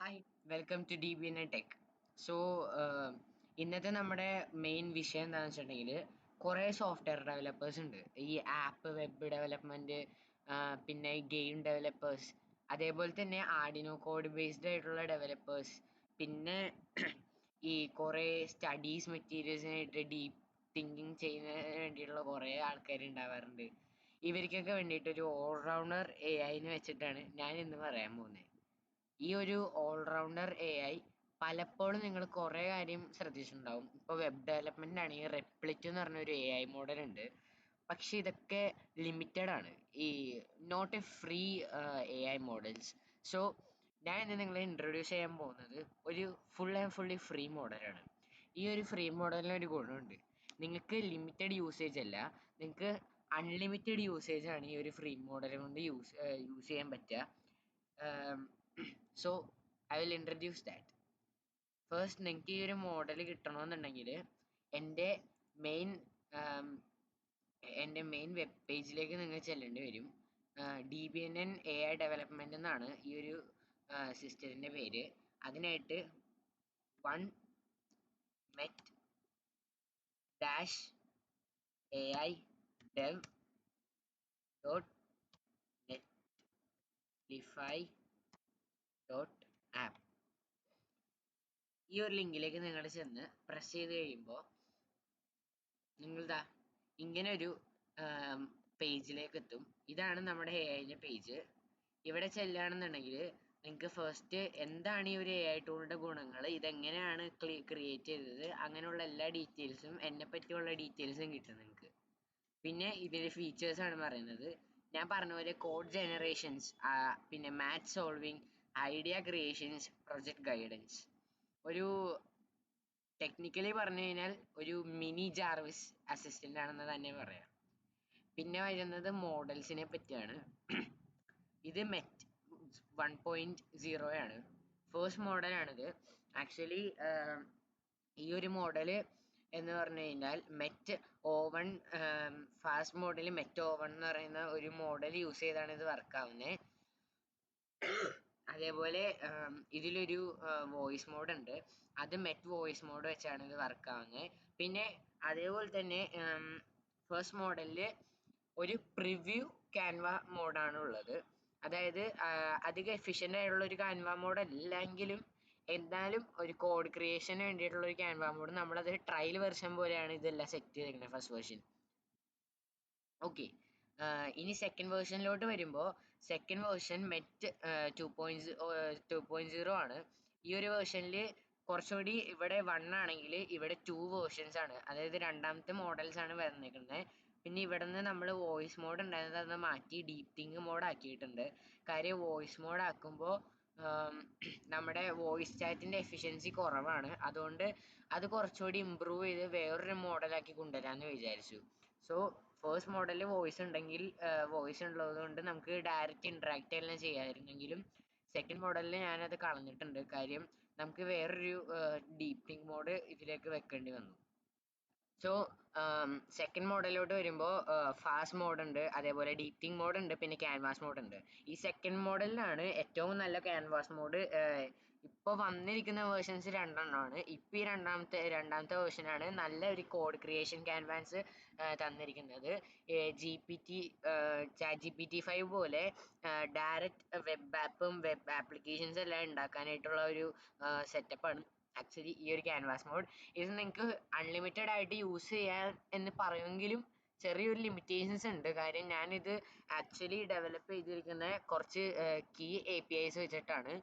Hi welcome to DBN tech. So ഇന്നത്തെ നമ്മുടെ main വിഷയം എന്താണെന്ന് വെച്ചിട്ടുണ്ടെങ്കിൽ കുറേ സോഫ്റ്റ്വെയർ ഡെവലപ്പേഴ്സ് ഉണ്ട്. ഈ ആപ്പ് വെബ് ഡെവലപ്മെന്റ്, പിന്നെ ഗെയിം ഡെവലപ്പേഴ്സ്, അതേപോലെ തന്നെ ആർഡിനോ കോഡ് ബേസ്ഡ് ആയിട്ടുള്ള ഡെവലപ്പേഴ്സ്, പിന്നെ ഈ കുറേ സ്റ്റഡീസ് മെറ്റീരിയൽസിനായിട്ട് ഡീപ്പ് തിങ്കിങ് ചെയ്യുന്നതിന് വേണ്ടിയിട്ടുള്ള കുറേ ആൾക്കാർ ഉണ്ടാവാറുണ്ട്. ഇവർക്കൊക്കെ വേണ്ടിയിട്ട് ഒരു ഓൾറൗണ്ടർ AI വെച്ചിട്ടാണ് ഞാൻ ഇന്ന് പറയാൻ പോകുന്നത്. ഈ ഒരു ഓൾറൗണ്ടർ AI പലപ്പോഴും നിങ്ങൾ കുറേ കാര്യം ശ്രദ്ധിച്ചിട്ടുണ്ടാവും. ഇപ്പോൾ വെബ് ഡെവലപ്മെന്റ് ആണെങ്കിൽ റെപ്ലിറ്റ് എന്ന് പറഞ്ഞ ഒരു AI മോഡൽ ഉണ്ട്. പക്ഷെ ഇതൊക്കെ ലിമിറ്റഡ് ആണ്, ഈ not a free AI models. So ഞാൻ ഇന്ന് നിങ്ങളെ ഇൻട്രൊഡ്യൂസ് ചെയ്യാൻ പോകുന്നത് ഒരു ഫുൾ ആൻഡ് ഫുള്ളി ഫ്രീ മോഡലാണ്. ഈ ഒരു ഫ്രീ മോഡലിന് ഒരു ഗുണമുണ്ട്. നിങ്ങൾക്ക് ലിമിറ്റഡ് യൂസേജ് അല്ല, നിങ്ങൾക്ക് അൺലിമിറ്റഡ് യൂസേജ് ആണ് ഈ ഒരു ഫ്രീ മോഡൽ കൊണ്ട് യൂസ് ചെയ്യാൻ പറ്റുക. So I will introduce that. First, നിങ്ങൾക്ക് ഈ ഒരു മോഡൽ കിട്ടണമെന്നുണ്ടെങ്കിൽ എൻ്റെ മെയിൻ വെബ് പേജിലേക്ക് നിങ്ങൾ ചെല്ലേണ്ടി വരും. DBNN AI ഡെവലപ്മെന്റ് എന്നാണ് ഈ ഒരു സിസ്റ്റത്തിൻ്റെ പേര്. അതിനായിട്ട് one met dash AI dev dot Netlify dot app, ഈ ഒരു ലിങ്കിലേക്ക് നിങ്ങൾ ചെന്ന് പ്രസ് ചെയ്ത് കഴിയുമ്പോൾ നിങ്ങളിതാ ഇങ്ങനെ ഒരു പേജിലേക്ക് എത്തും. ഇതാണ് നമ്മുടെ AI പേജ്. ഇവിടെ ചെല്ലുകയാണെന്നുണ്ടെങ്കിൽ നിങ്ങൾക്ക് ഫസ്റ്റ് എന്താണ് ഈ ഒരു AI ടൂളിൻ്റെ ഗുണങ്ങൾ, ഇതെങ്ങനെയാണ് ക്രിയേറ്റ് ചെയ്തത്, അങ്ങനെയുള്ള എല്ലാ ഡീറ്റെയിൽസും, എന്നെ പറ്റിയുള്ള ഡീറ്റെയിൽസും കിട്ടും നിങ്ങൾക്ക്. പിന്നെ ഇതിൻ്റെ ഫീച്ചേഴ്സ് ആണ് പറയുന്നത്. ഞാൻ പറഞ്ഞ പോലെ കോഡ് ജനറേഷൻസ്, പിന്നെ maths solving, idea creations, project guidance. ഒരു ടെക്നിക്കലി പറഞ്ഞു കഴിഞ്ഞാൽ ഒരു മിനി ജാർവിസ് അസിസ്റ്റന്റ് ആണെന്ന് തന്നെ പറയാം. പിന്നെ വരുന്നത് മോഡൽസിനെ പറ്റിയാണ്. ഇത് മെറ്റ് 1.0 ആണ്, ഫസ്റ്റ് മോഡലാണിത്. ആക്ച്വലി ഈ ഒരു മോഡല് എന്ന് പറഞ്ഞു കഴിഞ്ഞാൽ met O1 fast model met O1 എന്ന് പറയുന്ന ഒരു മോഡൽ യൂസ് ചെയ്താണ് ഇത് വർക്കാവുന്നത്. അതേപോലെ ഇതിലൊരു വോയിസ് മോഡ് ഉണ്ട്, അത് മെറ്റ് വോയിസ് മോഡ് വെച്ചാണ് ഇത് വർക്കാവുന്നത്. പിന്നെ അതേപോലെ തന്നെ ഫസ്റ്റ് മോഡലിൽ ഒരു പ്രിവ്യൂ ക്യാൻവ മോഡാണ് ഉള്ളത്. അതായത് അധികം എഫിഷ്യൻ്റ് ആയിട്ടുള്ള ഒരു ക്യാൻവ മോഡ് അല്ലെങ്കിലും എന്തായാലും ഒരു കോഡ് ക്രിയേഷന് വേണ്ടിയിട്ടുള്ള ഒരു ക്യാൻവ മോഡ്. നമ്മളത് ട്രയൽ വെർഷൻ പോലെയാണ് ഇതെല്ലാം സെറ്റ് ചെയ്തിരിക്കുന്നത് ഫസ്റ്റ് വേർഷൻ. ഓക്കെ, ഇനി സെക്കൻഡ് വേർഷനിലോട്ട് വരുമ്പോൾ സെക്കൻഡ് വേർഷൻ മെറ്റ് 2.0 ആണ്. ഈ ഒരു വേർഷനിൽ കുറച്ചുകൂടി, ഇവിടെ 1 ആണെങ്കിൽ ഇവിടെ 2 വേർഷൻസ് ആണ്, അതായത് രണ്ടാമത്തെ മോഡൽസ് ആണ് വന്നിരിക്കുന്നത്. പിന്നെ ഇവിടെ നിന്ന് നമ്മൾ വോയിസ് മോഡ് ഉണ്ടായിരുന്നത് അത് മാറ്റി ഡീപ് തിങ്ക് മോഡ് ആക്കിയിട്ടുണ്ട്. കാര്യം വോയിസ് മോഡ് ആക്കുമ്പോൾ നമ്മുടെ വോയിസ് ചാറ്റിൻ്റെ എഫിഷ്യൻസി കുറവാണ്, അതുകൊണ്ട് അത് കുറച്ചുകൂടി ഇമ്പ്രൂവ് ചെയ്ത് വേറൊരു മോഡലാക്കി കൊണ്ടുവരാമെന്ന് വിചാരിച്ചു. സോ ഫസ്റ്റ് മോഡലിൽ വോയിസ് ഉണ്ടെങ്കിൽ, വോയിസ് ഉള്ളത് കൊണ്ട് നമുക്ക് ഡയറക്റ്റ് ഇൻട്രാക്റ്റ് എല്ലാം ചെയ്യാമായിരുന്നെങ്കിലും സെക്കൻഡ് മോഡലിൽ ഞാനത് കളഞ്ഞിട്ടുണ്ട്. കാര്യം നമുക്ക് വേറൊരു ഡീപ് തിങ്ക് മോഡ് ഇതിലേക്ക് വെക്കേണ്ടി വന്നു. സോ സെക്കൻഡ് മോഡലിലോട്ട് വരുമ്പോൾ ഫാസ്റ്റ് മോഡ് ഉണ്ട്, അതേപോലെ ഡീപ് തിങ്ക് മോഡ് ഉണ്ട്, പിന്നെ ക്യാൻവാസ് മോഡ് ഉണ്ട്. ഈ സെക്കൻഡ് മോഡലിലാണ് ഏറ്റവും നല്ല ക്യാൻവാസ് മോഡ്. ഇപ്പോൾ വന്നിരിക്കുന്ന വേർഷൻസ് രണ്ടെണ്ണമാണ്. ഇപ്പോൾ ഈ രണ്ടാമത്തെ വേർഷനാണ് നല്ല ഒരു കോഡ് ക്രിയേഷൻ ക്യാൻവാസ് തന്നിരിക്കുന്നത്. ChatGPT 5 പോലെ ഡയറക്റ്റ് വെബ് ആപ്പും വെബ് ആപ്ലിക്കേഷൻസ് എല്ലാം ഉണ്ടാക്കാനായിട്ടുള്ള ഒരു സെറ്റപ്പാണ് ആക്ച്വലി ഈ ഒരു ക്യാൻവാസ് മോഡ്. ഇത് നിങ്ങൾക്ക് അൺലിമിറ്റഡ് ആയിട്ട് യൂസ് ചെയ്യാൻ എന്ന് പറയുമെങ്കിലും ചെറിയൊരു ലിമിറ്റേഷൻസ് ഉണ്ട്. കാര്യം ഞാനിത് ആക്ച്വലി ഡെവലപ്പ് ചെയ്തിരിക്കുന്ന കുറച്ച് കീ APIs വെച്ചിട്ടാണ്.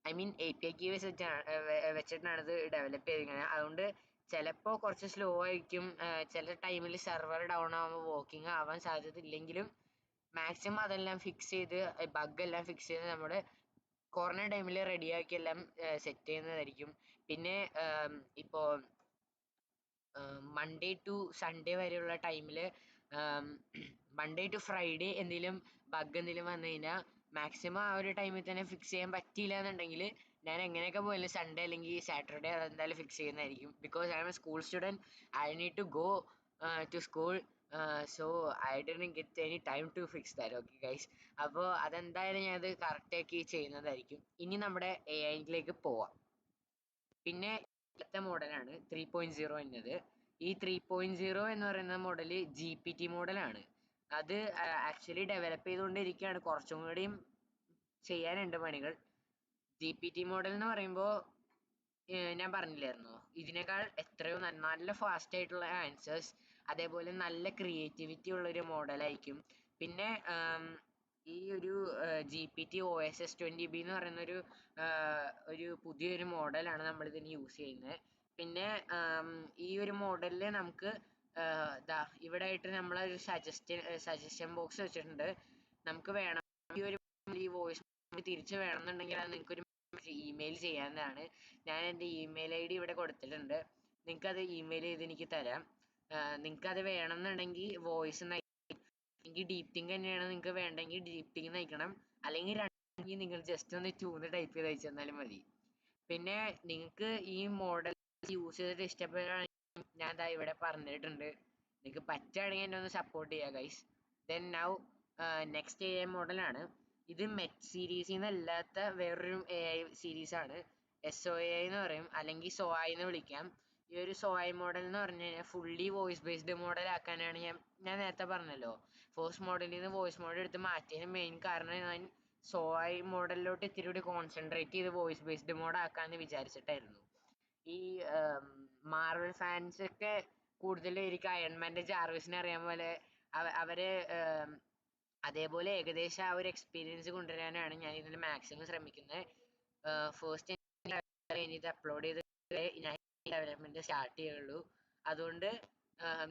ഐ മീൻ API കീ വെച്ചിട്ടാണ് ഇത് ഡെവലപ്പ് ചെയ്തിരിക്കുന്നത്. അതുകൊണ്ട് ചിലപ്പോൾ കുറച്ച് സ്ലോ ആയിരിക്കും, ചില ടൈമിൽ സെർവർ ഡൗൺ ആകുമ്പോൾ വർക്കിംഗ് ആവാൻ സാധ്യത ഇല്ലെങ്കിലും മാക്സിമം അതെല്ലാം ഫിക്സ് ചെയ്ത്, ബഗ് എല്ലാം ഫിക്സ് ചെയ്ത് നമ്മൾ കുറഞ്ഞ ടൈമിൽ റെഡിയാക്കി എല്ലാം സെറ്റ് ചെയ്യുന്നതായിരിക്കും. പിന്നെ ഇപ്പോൾ മൺഡേ ടു സൺഡേ വരെയുള്ള ടൈമിൽ, മൺഡേ ടു ഫ്രൈഡേ എന്തെങ്കിലും ബഗ് എന്തെങ്കിലും വന്നു കഴിഞ്ഞാൽ മാക്സിമം ആ ഒരു ടൈമിൽ തന്നെ ഫിക്സ് ചെയ്യാൻ പറ്റിയില്ല എന്നുണ്ടെങ്കിൽ ഞാൻ എങ്ങനെയൊക്കെ പോയാലും സൺഡേ അല്ലെങ്കിൽ സാറ്റർഡേ അതെന്തായാലും ഫിക്സ് ചെയ്യുന്നതായിരിക്കും. Because I am a school student, I need to go to school. So I didn't get any time to fix that. Okay guys, അപ്പോൾ അതെന്തായാലും ഞാൻ അത് കറക്റ്റാക്കി ചെയ്യുന്നതായിരിക്കും. ഇനി നമ്മുടെ AI പോവാം. പിന്നെ അടുത്ത മോഡലാണ് 3.0 എന്നത്. ഈ 3.0 എന്ന് പറയുന്ന മോഡൽ GPT മോഡലാണ്. അത് ആക്ച്വലി ഡെവലപ്പ് ചെയ്തുകൊണ്ടിരിക്കുകയാണ്, കുറച്ചും കൂടിയും ചെയ്യാനുണ്ട് പണികൾ. GPT മോഡൽ എന്ന് പറയുമ്പോൾ ഞാൻ പറഞ്ഞില്ലായിരുന്നോ, ഇതിനേക്കാൾ എത്രയോ നല്ല ഫാസ്റ്റ് ആയിട്ടുള്ള ആൻസേഴ്സ്, അതേപോലെ നല്ല ക്രിയേറ്റിവിറ്റി ഉള്ള ഒരു മോഡലായിരിക്കും. പിന്നെ ഈ ഒരു GPT-OSS20B എന്ന് പറയുന്ന ഒരു പുതിയൊരു മോഡലാണ് നമ്മൾ ഇതിന് യൂസ് ചെയ്യുന്നത്. പിന്നെ ഈ ഒരു മോഡലിൽ നമുക്ക് ഇവിടെ ആയിട്ട് നമ്മളൊരു സജഷൻ ബോക്സ് വെച്ചിട്ടുണ്ട്. നമുക്ക് വേണം ഈ വോയിസ് തിരിച്ച് വേണമെന്നുണ്ടെങ്കിൽ അത് നിങ്ങൾക്കൊരു ഇമെയിൽ ചെയ്യാവുന്നതാണ്. ഞാൻ എൻ്റെ ഇമെയിൽ ID ഇവിടെ കൊടുത്തിട്ടുണ്ട്. നിങ്ങൾക്ക് അത് ഇമെയിൽ ചെയ്ത് എനിക്ക് തരാം. നിങ്ങൾക്ക് അത് വേണമെന്നുണ്ടെങ്കിൽ വോയിസ് എനിക്ക് ഡീപ്തിങ് തന്നെയാണ് നിങ്ങൾക്ക് വേണ്ടെങ്കിൽ ഡീപ്തിങ് നയിക്കണം, അല്ലെങ്കിൽ നിങ്ങൾ ജസ്റ്റ് ഒന്ന് ട്യൂണ് ടൈപ്പ് ചെയ്ത് അയച്ചു തന്നാലും മതി. പിന്നെ നിങ്ങൾക്ക് ഈ മോഡൽ യൂസ് ചെയ്തിട്ട് ഇഷ്ടപ്പെടുകയാണെങ്കിൽ ഞാൻ ദാ ഇവിടെ പറഞ്ഞിട്ടുണ്ട്. നിങ്ങൾക്ക് പറ്റുകയാണെങ്കിൽ എന്നെ ഒന്ന് സപ്പോർട്ട് ചെയ്യുക guys. Then now next AI മോഡലാണ്. ഇത് മെറ്റ് സീരീസിൽ നിന്നല്ലാത്ത വേറൊരു AI സീരീസാണ്. SOAI എന്ന് പറയും, അല്ലെങ്കിൽ SOAI എന്ന് വിളിക്കാം. ഈ ഒരു SOAI മോഡൽ എന്ന് പറഞ്ഞു കഴിഞ്ഞാൽ ഫുള്ളി വോയിസ് ബേസ്ഡ് മോഡൽ ആക്കാനാണ് ഞാൻ നേരത്തെ പറഞ്ഞല്ലോ. ഫസ്റ്റ് മോഡലിൽ നിന്ന് വോയിസ് മോഡൽ എടുത്ത് മാറ്റിയതിന് മെയിൻ കാരണം ഞാൻ SOAI മോഡലിലോട്ട് ഇത്തിരി കൂടി കോൺസെൻട്രേറ്റ് ചെയ്ത് വോയിസ് ബേസ്ഡ് മോഡ് ആക്കാന്ന് വിചാരിച്ചിട്ടായിരുന്നു. ഈ മാർവൽ ഫാൻസ് ഒക്കെ കൂടുതലും എനിക്ക് അയൺമാൻ്റെ ജാർവിസിനെ അറിയാൻ പോലെ അവരെ അതേപോലെ ഏകദേശം ആ ഒരു എക്സ്പീരിയൻസ് കൊണ്ടുവരാനാണ് ഞാൻ ഇതിന് മാക്സിമം ശ്രമിക്കുന്നത്. ഫസ്റ്റ് ഇത് അപ്ലോഡ് ചെയ്ത് ഞാൻ ഡെവലപ്മെന്റ് സ്റ്റാർട്ട് ചെയ്യുള്ളൂ. അതുകൊണ്ട്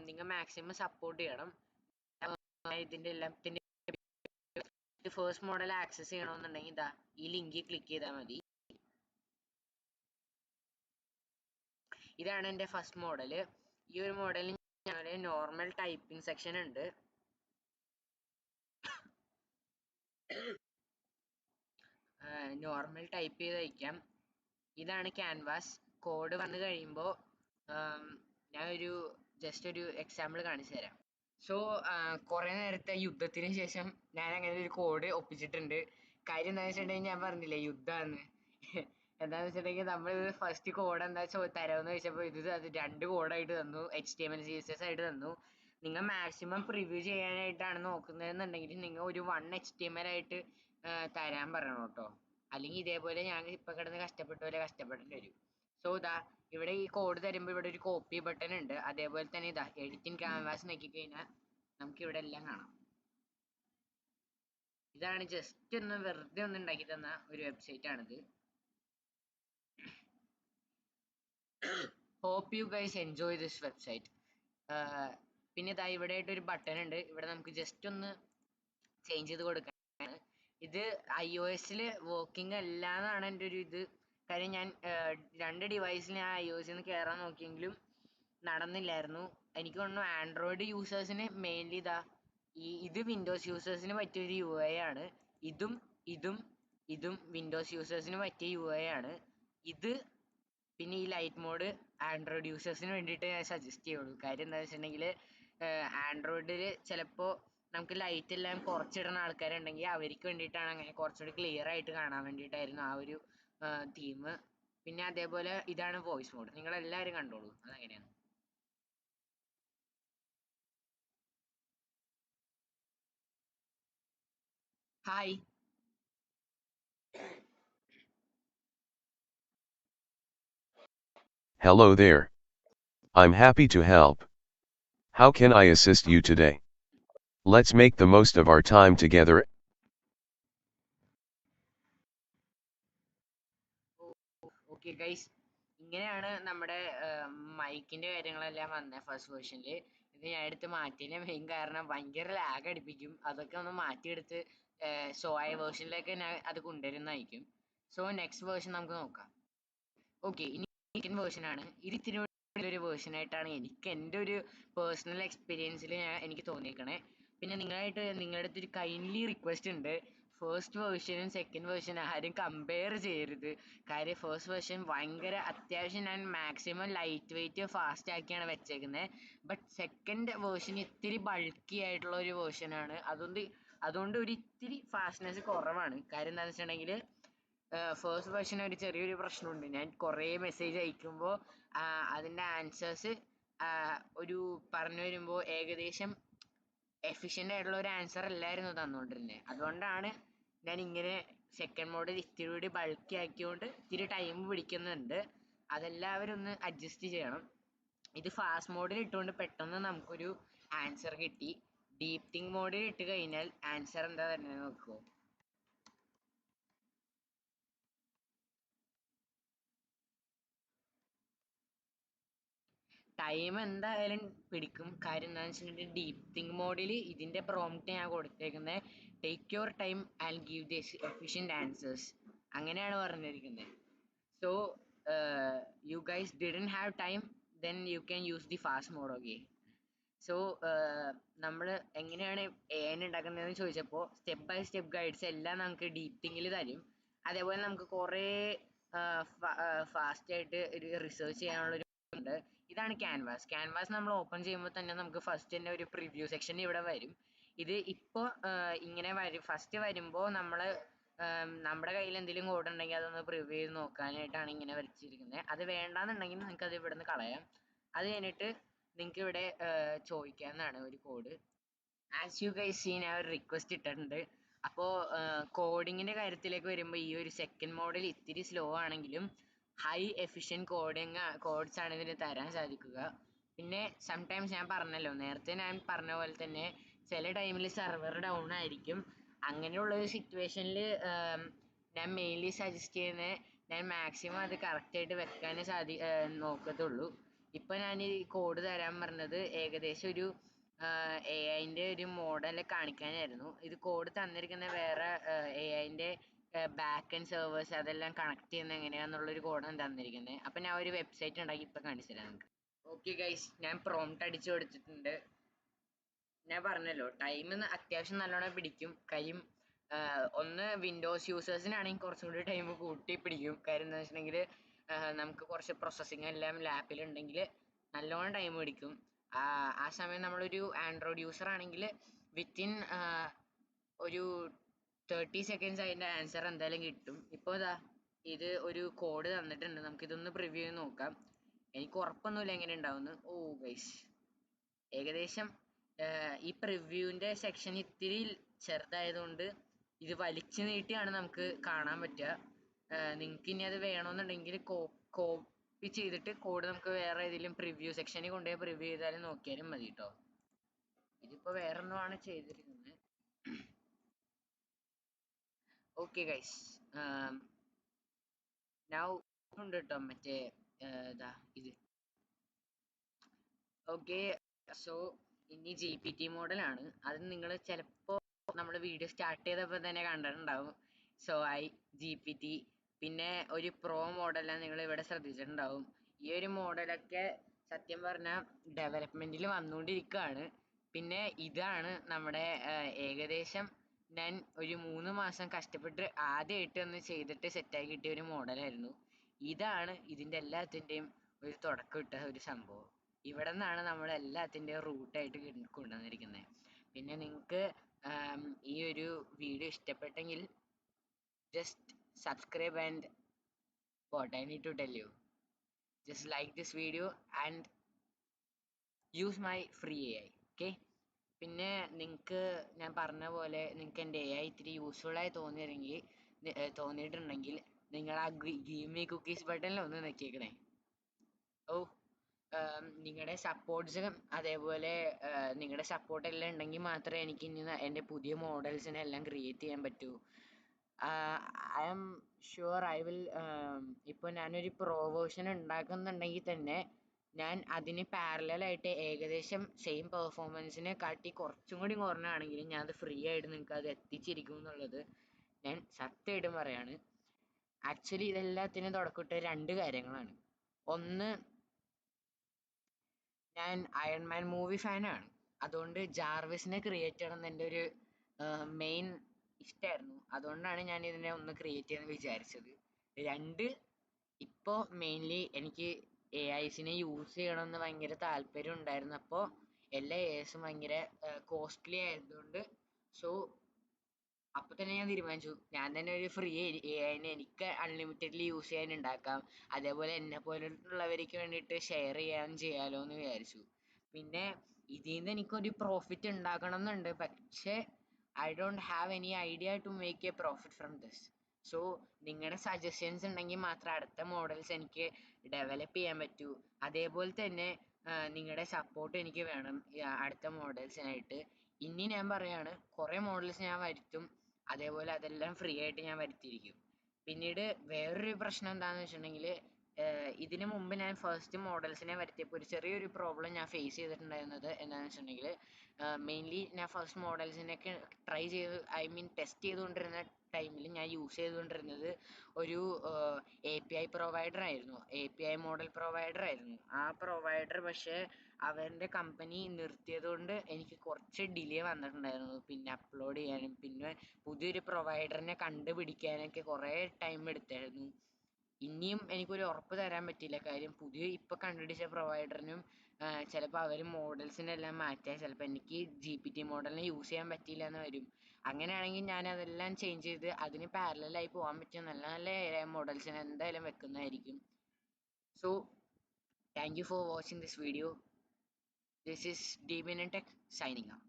നിങ്ങൾ മാക്സിമം സപ്പോർട്ട് ചെയ്യണം. ഇതിന്റെ എല്ലാത്തിന്റെ ഫസ്റ്റ് മോഡൽ ആക്സസ് ചെയ്യണമെന്നുണ്ടെങ്കിൽ ഇതാ ഈ ലിങ്കിൽ ക്ലിക്ക് ചെയ്താൽ മതി. ഇതാണ് എൻ്റെ ഫസ്റ്റ് മോഡല്. ഈ ഒരു മോഡലിൽ ഞങ്ങളുടെ നോർമൽ ടൈപ്പിംഗ് സെക്ഷൻ ഉണ്ട്. നോർമൽ ടൈപ്പ് ചെയ്ത് അയക്കാം. ഇതാണ് ക്യാൻവാസ്. കോഡ് വന്നു കഴിയുമ്പോൾ ഞാൻ ജസ്റ്റ് ഒരു എക്സാമ്പിൾ കാണിച്ചു തരാം. സോ കുറെ നേരത്തെ യുദ്ധത്തിന് ശേഷം ഞാൻ അങ്ങനെ ഒരു കോഡ് ഒപ്പിച്ചിട്ടുണ്ട്. കാര്യം എന്താണെന്ന് വെച്ചിട്ടുണ്ടെങ്കിൽ ഞാൻ പറഞ്ഞില്ലേ യുദ്ധമാണ്. എന്താണെന്ന് വെച്ചിട്ടുണ്ടെങ്കിൽ നമ്മൾ ഫസ്റ്റ് കോഡ് എന്താ തരാമെന്ന് ചോദിച്ചപ്പോൾ അത് 2 കോഡായിട്ട് തന്നു, HTML CSS ആയിട്ട് തന്നു. നിങ്ങൾ മാക്സിമം പ്രിവ്യൂ ചെയ്യാനായിട്ടാണ് നോക്കുന്നതെന്നുണ്ടെങ്കിൽ നിങ്ങൾ ഒരു 1 HTML ആയിട്ട് തരാൻ പറയണം കേട്ടോ. അല്ലെങ്കിൽ ഇതേപോലെ ഞാൻ ഇപ്പൊ കിടന്ന് കഷ്ടപ്പെട്ട പോലെ കഷ്ടപ്പെടേണ്ടി വരും. സോ ഇവിടെ ഈ കോഡ് തരുമ്പോൾ ഇവിടെ ഒരു കോപ്പി ബട്ടൺ ഉണ്ട്. അതേപോലെ തന്നെ എഡിറ്റിംഗ് ക്യാൻവാസ് നോക്കി കഴിഞ്ഞാൽ നമുക്ക് ഇവിടെ എല്ലാം കാണാം. ഇതാണ് ജസ്റ്റ് ഒന്ന് വെറുതെ ഒന്ന് ഉണ്ടാക്കി തന്ന ഒരു വെബ്സൈറ്റ് ആണിത്. Hope you guys enjoy this website. പിന്നെ ഇവിടെ ആയിട്ട് ഒരു ബട്ടൺ ഉണ്ട്. ഇവിടെ നമുക്ക് ജസ്റ്റ് ഒന്ന് ചേഞ്ച് ചെയ്ത് കൊടുക്കാൻ. ഇത് iOS-ൽ വർക്കിംഗ് അല്ല എന്നാണ് എൻ്റെ ഒരു ഇത്. കാര്യം ഞാൻ 2 ഡിവൈസിൽ ഞാൻ iOS-ൽ നിന്ന് കയറാൻ നോക്കിയെങ്കിലും നടന്നില്ലായിരുന്നു. എനിക്ക് തോന്നുന്നു ആൻഡ്രോയിഡ് യൂസേഴ്സിന് മെയിൻലി ഇത് വിൻഡോസ് യൂസേഴ്സിന് പറ്റിയൊരു UI ആണ്. ഇതും വിൻഡോസ് യൂസേഴ്സിന് പറ്റിയ UI ആണ്. പിന്നെ ഈ ലൈറ്റ് മോഡ് ആൻഡ്രോയിഡ് യൂസേഴ്സിന് വേണ്ടിയിട്ട് ഞാൻ സജസ്റ്റ് ചെയ്യുള്ളൂ. കാര്യം എന്താണെന്ന് വെച്ചിട്ടുണ്ടെങ്കിൽ ആൻഡ്രോയിഡിൽ ചിലപ്പോൾ നമുക്ക് ലൈറ്റ് എല്ലാം കുറച്ചിടുന്ന ആൾക്കാരുണ്ടെങ്കിൽ അവർക്ക് വേണ്ടിയിട്ടാണ് അങ്ങനെ കുറച്ചുകൂടി ക്ലിയർ ആയിട്ട് കാണാൻ വേണ്ടിയിട്ടായിരുന്നു ആ ഒരു തീം. പിന്നെ അതേപോലെ ഇതാണ് വോയിസ് മോഡ്. നിങ്ങൾ എല്ലാവരും കണ്ടോളൂ അതെങ്ങനെയാണ്. Hi. Hello there. I'm happy to help. How can I assist you today? Let's make the most of our time together. Okay guys, ഇങ്ങനെയാണ് നമ്മുടെ മൈക്കിന്റെ കാര്യങ്ങളെല്ലാം വന്നത് ഫസ്റ്റ് വേർഷനിൽ. ഇത് ഞാൻ എടുത്ത് മാറ്റിയതിന്റെ മെയിൻ കാരണം ഭയങ്കര ലാഗ് അടിപ്പിക്കും. അതൊക്കെ ഒന്ന് മാറ്റിയെടുത്ത് SOAI വേർഷനിലേക്ക് ഞാൻ അത് കൊണ്ടുവരുന്നതായിരിക്കും. സോ നെക്സ്റ്റ് വേർഷൻ നമുക്ക് നോക്കാം. ഓക്കെ, ഇനി സെക്കൻഡ് വേർഷൻ ആണ്. ഇത് ഇത്തിരി ഒരു വേർഷൻ ആയിട്ടാണ് എനിക്ക് എൻ്റെ ഒരു പേഴ്സണൽ എക്സ്പീരിയൻസിൽ എനിക്ക് തോന്നിയേക്കണേ. പിന്നെ നിങ്ങളുടെ അടുത്ത് ഒരു കൈൻഡ്ലി റിക്വസ്റ്റ് ഉണ്ട്. ഫസ്റ്റ് വേർഷനും സെക്കൻഡ് വേർഷനും ആരും കമ്പയർ ചെയ്യരുത്. കാര്യം ഫസ്റ്റ് വേർഷൻ ഭയങ്കര അത്യാവശ്യം ഞാൻ മാക്സിമം ലൈറ്റ് വെയിറ്റ് ഫാസ്റ്റ് ആക്കിയാണ് വെച്ചേക്കുന്നത്. ബട്ട് സെക്കൻഡ് വേർഷൻ ഇത്തിരി ബൾക്കി ആയിട്ടുള്ള ഒരു വേർഷനാണ്. അതുകൊണ്ട് ഒരു ഇത്തിരി ഫാസ്റ്റ്നെസ് കുറവാണ്. കാര്യം എന്താണെന്ന് വെച്ചിട്ടുണ്ടെങ്കിൽ ഫസ്റ്റ് വേർഷൻ ഒരു ചെറിയൊരു പ്രശ്നമുണ്ട്. ഞാൻ കുറേ മെസ്സേജ് അയക്കുമ്പോൾ അതിൻ്റെ ആൻസേഴ്സ് ഒരു പറഞ്ഞു വരുമ്പോൾ ഏകദേശം എഫിഷ്യൻ്റ് ആയിട്ടുള്ള ഒരു ആൻസർ അല്ലായിരുന്നു തന്നുകൊണ്ടിരുന്നത്. അതുകൊണ്ടാണ് ഞാൻ ഇങ്ങനെ സെക്കൻഡ് മോഡിൽ ഇത്തിരി കൂടി ബൾക്കി ആക്കിയോണ്ട് ഇത്തിരി ടൈം പിടിക്കുന്നുണ്ട്. അതെല്ലാവരും ഒന്ന് അഡ്ജസ്റ്റ് ചെയ്യണം. ഇത് ഫാസ്റ്റ് മോഡിൽ ഇട്ടുകൊണ്ട് പെട്ടെന്ന് നമുക്കൊരു ആൻസർ കിട്ടി. ഡീപ് തിങ്ക് മോഡിൽ ഇട്ട് കഴിഞ്ഞാൽ ആൻസർ എന്താ വരുന്നത് നോക്കുമോ? ടൈം എന്തായാലും പിടിക്കും. കാര്യം എന്താണെന്ന് വെച്ചിട്ടുണ്ടെങ്കിൽ ഡീപ് തിങ്ക് മോഡിൽ ഇതിൻ്റെ പ്രോംപ്റ്റ് ഞാൻ കൊടുത്തേക്കുന്നത് take your time and give the efficient answers അങ്ങനെയാണ് പറഞ്ഞിരിക്കുന്നത്. So you guys didn't have time, then you can use the fast mode. Okay. So നമ്മൾ എങ്ങനെയാണ് AI ഉണ്ടാക്കുന്നതെന്ന് ചോദിച്ചപ്പോൾ സ്റ്റെപ്പ് ബൈ സ്റ്റെപ്പ് ഗൈഡ്സ് എല്ലാം നമുക്ക് ഡീപ് തിങ്കിൽ തരും. അതേപോലെ നമുക്ക് കുറേ ഫാസ്റ്റ് ആയിട്ട് ഒരു റിസർച്ച് ചെയ്യാനുള്ളൊരു ഉണ്ട്. ഇതാണ് ക്യാൻവാസ് നമ്മൾ ഓപ്പൺ ചെയ്യുമ്പോൾ തന്നെ നമുക്ക് ഫസ്റ്റ് തന്നെ ഒരു പ്രിവ്യൂ സെക്ഷൻ ഇവിടെ വരും. ഇത് ഇപ്പോൾ ഇങ്ങനെ വരും. ഫസ്റ്റ് വരുമ്പോൾ നമ്മുടെ കയ്യിൽ എന്തെങ്കിലും കോഡ് ഉണ്ടെങ്കിൽ അതൊന്ന് പ്രിവ്യൂ ചെയ്ത് നോക്കാനായിട്ടാണ് ഇങ്ങനെ വരച്ചിരിക്കുന്നത്. അത് വേണ്ടാന്നുണ്ടെങ്കിൽ നിങ്ങൾക്ക് അത് ഇവിടെ നിന്ന് കളയാം. അത് കഴിഞ്ഞിട്ട് നിങ്ങൾക്ക് ഇവിടെ ചോദിക്കാവുന്നതാണ് ഒരു code. As you guys seen ഞാൻ ഒരു റിക്വസ്റ്റ് ഇട്ടിട്ടുണ്ട്. അപ്പോൾ കോഡിങ്ങിൻ്റെ കാര്യത്തിലേക്ക് വരുമ്പോൾ ഈ ഒരു സെക്കൻഡ് മോഡൽ ഇത്തിരി സ്ലോ ആണെങ്കിലും ഹൈ എഫിഷ്യൻറ്റ് കോഡ്സ് ആണ് ഇതിന് തരാൻ സാധിക്കുക. പിന്നെ സംടൈംസ് ഞാൻ പറഞ്ഞല്ലോ, നേരത്തെ ഞാൻ പറഞ്ഞ പോലെ തന്നെ ചില ടൈമിൽ സെർവർ ഡൗൺ ആയിരിക്കും. അങ്ങനെയുള്ള ഒരു സിറ്റുവേഷനിൽ ഞാൻ മെയിൻലി സജസ്റ്റ് ചെയ്യുന്നത് ഞാൻ മാക്സിമം അത് കറക്റ്റായിട്ട് വെക്കാൻ നോക്കത്തുള്ളൂ. ഇപ്പം ഞാൻ ഈ കോഡ് തരാൻ പറഞ്ഞത് ഏകദേശം ഒരു AI-ൻ്റെ ഒരു മോഡൽ കാണിക്കാനായിരുന്നു. ഇത് കോഡ് തന്നിരിക്കുന്ന വേറെ AI-ൻ്റെ ബാക്ക് ആൻഡ് സെർവേഴ്സ് അതെല്ലാം കണക്ട് ചെയ്യുന്നത് എങ്ങനെയാണെന്നുള്ളൊരു കോഡാണ് തന്നിരിക്കുന്നത്. അപ്പം ഞാൻ ഒരു വെബ്സൈറ്റ് ഉണ്ടാക്കി ഇപ്പം കാണിച്ചു തരാം നിങ്ങൾക്ക്. ഓക്കെ ഗൈസ്, ഞാൻ പ്രോംപ്റ്റ് അടിച്ചു കൊടുത്തിട്ടുണ്ട്. ഞാൻ പറഞ്ഞല്ലോ ടൈം അത്യാവശ്യം നല്ലോണം പിടിക്കും. കാര്യം ഒന്ന് വിൻഡോസ് യൂസേഴ്സിനാണെങ്കിൽ കുറച്ചും കൂടി ടൈം കൂട്ടി പിടിക്കും. കാര്യം എന്താണെന്ന് വെച്ചിട്ടുണ്ടെങ്കിൽ നമുക്ക് കുറച്ച് പ്രോസസ്സിങ് എല്ലാം ലാപ്പിലുണ്ടെങ്കിൽ നല്ലോണം ടൈം പിടിക്കും. ആ സമയം നമ്മളൊരു ആൻഡ്രോയിഡ് യൂസർ ആണെങ്കിൽ വിത്തിൻ ഒരു 30 സെക്കൻഡ്സ് അതിൻ്റെ ആൻസർ എന്തായാലും കിട്ടും. ഇപ്പോൾ ഇത് ഒരു കോഡ് തന്നിട്ടുണ്ട്. നമുക്കിതൊന്ന് പ്രിവ്യൂ ചെയ്ത് നോക്കാം. എനിക്ക് ഉറപ്പൊന്നുമില്ല എങ്ങനെ ഉണ്ടാവുമെന്ന്. ഓ ഗൈസ്, ഏകദേശം ഈ പ്രിവ്യൂവിൻ്റെ സെക്ഷൻ ഇത്തിരി ചെറുതായതുകൊണ്ട് ഇത് വലിച്ചു നീട്ടിയാണ് നമുക്ക് കാണാൻ പറ്റുക. നിങ്ങൾക്ക് ഇനി അത് വേണമെന്നുണ്ടെങ്കിൽ കോപ്പി ചെയ്തിട്ട് കോഡ് നമുക്ക് വേറെ ഏതെങ്കിലും പ്രിവ്യൂ സെക്ഷനിൽ കൊണ്ടുപോയി പ്രിവ്യൂ ചെയ്താലും നോക്കിയാലും മതി കേട്ടോ. ഇതിപ്പോൾ വേറെ ഒന്നുമാണ് ചെയ്തിരിക്കുന്നത്. ഓക്കെ ഗൈസ്, നൗ ഉണ്ട് കേട്ടോ മറ്റേ ഇത്. ഓക്കെ, സോ ഇനി GPT മോഡലാണ്. അത് നിങ്ങൾ ചിലപ്പോൾ നമ്മൾ വീഡിയോ സ്റ്റാർട്ട് ചെയ്തപ്പോൾ തന്നെ കണ്ടിട്ടുണ്ടാവും. സോ GPT, പിന്നെ ഒരു പ്രോ മോഡലാണ് നിങ്ങൾ ഇവിടെ ശ്രദ്ധിച്ചിട്ടുണ്ടാവും. ഈ ഒരു മോഡലൊക്കെ സത്യം പറഞ്ഞാൽ ഡെവലപ്മെൻറ്റിൽ വന്നുകൊണ്ടിരിക്കുകയാണ്. പിന്നെ ഇതാണ് നമ്മുടെ ഏകദേശം ഞാൻ ഒരു 3 മാസം കഷ്ടപ്പെട്ട് ആദ്യമായിട്ട് ഒന്ന് ചെയ്തിട്ട് സെറ്റാക്കി കിട്ടിയ ഒരു മോഡലായിരുന്നു. ഇതാണ് ഇതിൻ്റെ എല്ലാത്തിൻ്റെയും ഒരു തുടക്കം ഇട്ട ഒരു സംഭവം. ഇവിടെ നിന്നാണ് നമ്മൾ എല്ലാത്തിൻ്റെയും റൂട്ടായിട്ട് കൊണ്ടുവന്നിരിക്കുന്നത്. പിന്നെ നിങ്ങൾക്ക് ഈ ഒരു വീഡിയോ ഇഷ്ടപ്പെട്ടെങ്കിൽ just subscribe and what I need to tell you, just like this video and use my free AI. okay. പിന്നെ നിങ്ങൾക്ക് ഞാൻ പറഞ്ഞ പോലെ നിങ്ങൾക്ക് എൻ്റെ AI ഇത്തിരി യൂസ്ഫുള്ളായി തോന്നിയിട്ടുണ്ടെങ്കിൽ നിങ്ങൾ ആ ഗീവ് മീ കുക്കീസ് ബട്ടണിൽ ഒന്ന് നെക്കിയേക്കണേ. നിങ്ങളുടെ സപ്പോർട്ട്സും അതേപോലെ നിങ്ങളുടെ സപ്പോർട്ടെല്ലാം ഉണ്ടെങ്കിൽ മാത്രമേ എനിക്ക് ഇനി എൻ്റെ പുതിയ മോഡൽസിനെ എല്ലാം ക്രിയേറ്റ് ചെയ്യാൻ പറ്റൂ. I am sure I will. ഇപ്പോൾ ഞാനൊരു പ്രോ വേർഷൻ ഉണ്ടാക്കുന്നുണ്ടെങ്കിൽ തന്നെ ഞാൻ അതിന് പാരലായിട്ട് ഏകദേശം സെയിം പെർഫോമൻസിനെ കാട്ടി കുറച്ചും കൂടി കുറഞ്ഞാണെങ്കിലും ഞാൻ അത് ഫ്രീ ആയിട്ട് നിങ്ങൾക്ക് അത് എത്തിച്ചിരിക്കും എന്നുള്ളത് ഞാൻ സത്യമായിട്ടും പറയാണ്. ആക്ച്വലി ഇതെല്ലാത്തിനും തുടക്കമിട്ട 2 കാര്യങ്ങളാണ്. ഒന്ന്, ഞാൻ അയൺമാൻ മൂവി ഫാനാണ്. അതുകൊണ്ട് ജാർവിസിനെ ക്രിയേറ്റ് ചെയ്യണം എന്നെൻ്റെ ഒരു മെയിൻ ഇഷ്ടമായിരുന്നു. അതുകൊണ്ടാണ് ഞാൻ ഇതിനെ ഒന്ന് ക്രിയേറ്റ് ചെയ്യാന്ന് വിചാരിച്ചത്. രണ്ട്, ഇപ്പോ മെയിൻലി എനിക്ക് AIs-നെ യൂസ് ചെയ്യണമെന്ന് ഭയങ്കര താല്പര്യം ഉണ്ടായിരുന്നു. അപ്പോൾ എല്ലാ AIs-ഉം ഭയങ്കര കോസ്റ്റ്ലി ആയതുകൊണ്ട് സോ അപ്പൊ തന്നെ ഞാൻ തീരുമാനിച്ചു ഞാൻ തന്നെ ഒരു ഫ്രീ AI-നെ എനിക്ക് അൺലിമിറ്റഡ്ലി യൂസ് ചെയ്യാൻ ഉണ്ടാക്കാം. അതേപോലെ എന്നെ പോലുള്ളവർക്ക് വേണ്ടിയിട്ട് ഷെയർ ചെയ്യാലോ എന്ന് വിചാരിച്ചു. പിന്നെ ഇതിന്ന് എനിക്കൊരു പ്രോഫിറ്റ് ഉണ്ടാക്കണം എന്നുണ്ട്. പക്ഷേ I don't have any idea to make a profit from this. So നിങ്ങളുടെ സജഷൻസ് ഉണ്ടെങ്കിൽ മാത്രം അടുത്ത മോഡൽസ് എനിക്ക് ഡെവലപ്പ് ചെയ്യാൻ പറ്റൂ. അതേപോലെ തന്നെ നിങ്ങളുടെ സപ്പോർട്ട് എനിക്ക് വേണം അടുത്ത മോഡൽസിനായിട്ട്. ഇനി ഞാൻ പറയാണ്, കുറെ മോഡൽസ് ഞാൻ വരുത്തും. അതേപോലെ അതെല്ലാം ഫ്രീ ആയിട്ട് ഞാൻ വരുത്തിയിരിക്കും. പിന്നീട് വേറൊരു പ്രശ്നം എന്താണെന്ന് വെച്ചിട്ടുണ്ടെങ്കിൽ, ഇതിനു മുമ്പ് ഞാൻ ഫസ്റ്റ് മോഡൽസിനെ വരുത്തിയപ്പോൾ ഒരു ചെറിയൊരു പ്രോബ്ലം ഞാൻ ഫേസ് ചെയ്തിട്ടുണ്ടായിരുന്നത് എന്താണെന്ന് വെച്ചിട്ടുണ്ടെങ്കിൽ, മെയിൻലി ഞാൻ ഫസ്റ്റ് മോഡൽസിനൊക്കെ ട്രൈ ചെയ്ത് ടെസ്റ്റ് ചെയ്തുകൊണ്ടിരുന്ന ടൈമിൽ ഞാൻ യൂസ് ചെയ്തുകൊണ്ടിരുന്നത് ഒരു API പ്രൊവൈഡർ ആയിരുന്നു. API മോഡൽ പ്രൊവൈഡർ ആയിരുന്നു. ആ പ്രൊവൈഡർ പക്ഷേ അവരുടെ കമ്പനി നിർത്തിയത് കൊണ്ട് എനിക്ക് കുറച്ച് ഡിലേ വന്നിട്ടുണ്ടായിരുന്നു പിന്നെ അപ്ലോഡ് ചെയ്യാനും പിന്നെ പുതിയൊരു പ്രൊവൈഡറിനെ കണ്ടുപിടിക്കാനൊക്കെ കുറേ ടൈം എടുത്തായിരുന്നു. ഇനിയും എനിക്കൊരു ഉറപ്പ് തരാൻ പറ്റില്ല. കാര്യം പുതിയ ഇപ്പൊ കണ്ടുപിടിച്ച പ്രൊവൈഡറിനും ചിലപ്പോൾ അവർ മോഡൽസിനെല്ലാം മാറ്റാൻ ചിലപ്പോൾ എനിക്ക് GPT മോഡലിനെ യൂസ് ചെയ്യാൻ പറ്റിയില്ല എന്ന് വരും. അങ്ങനെയാണെങ്കിൽ ഞാൻ അതെല്ലാം ചേഞ്ച് ചെയ്ത് അതിന് പാരലലായി പോകാൻ പറ്റിയ നല്ല നല്ല AI മോഡൽസിനെ എന്തായാലും വെക്കുന്നതായിരിക്കും. So thank you for watching this video. This is DBNTech signing out.